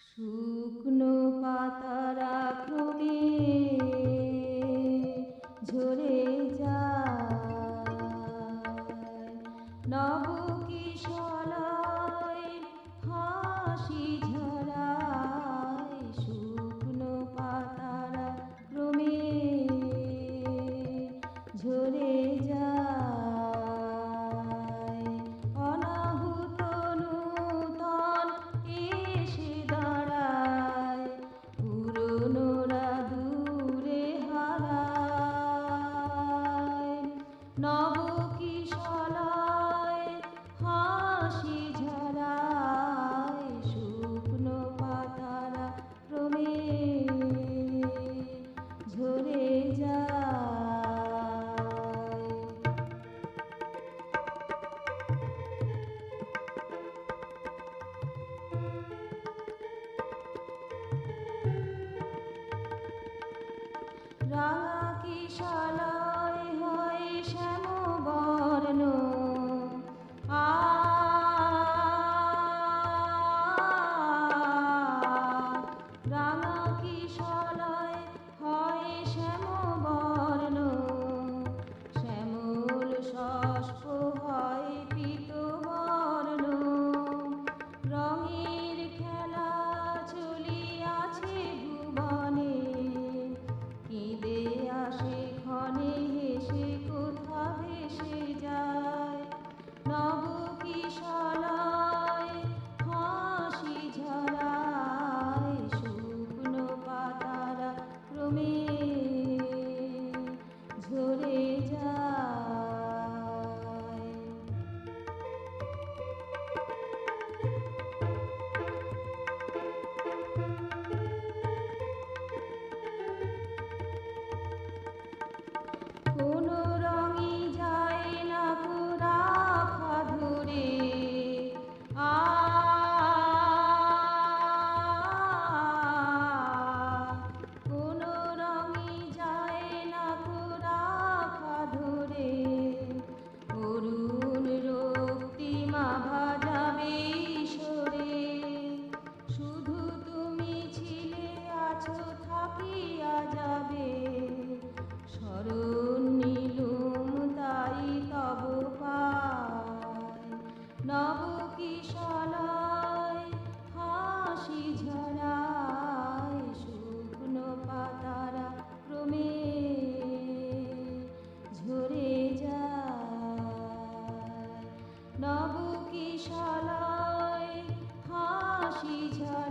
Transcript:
শুকনো পাতারা ক্রমে ঝরে যায়, নবকিশলয় হাসি ঝরায়। শুকনো পাতারা ক্রমে ঝরে যায়, অনাহুত নূতন এসে দাঁড়ায়, পুরনোরা দূরে হারায়। নবকিশলয় হাসি ঝরায়, শুকনো পাতারা ক্রমে ঝরে যায়। রাঙা কিশলয় হয় শ্যামবর্ণ, রাঙা কিশলয় হয় শ্যামবর্ণ, শ্যামল শস্প হয় পীতবর্ণ। রঙের খেলা চলিয়াছে ভুবনে, কেঁদে আসে ক্ষণে হেসে কোথা ভেসে যায়। নবকিশলয় হাসি ঝরায়, শুকনো পাতারা ক্রমে ঝরে যায়। কোনো রঙই যায় না রাখা ধরে, কোনো রঙই যায় না রাখা ধরে। অরুণ রক্তিমা ভাজাবে সরে, শুধু তুমি ছিলে আছো থাকিয়া যাবে। শরণ নিলুম তাই তব পায়, নবকিশলয় হাসি ঝরায়, শুকনো পাতারা ক্রমে ঝরে যায়। নবকিশলয় হাসি ঝরায়।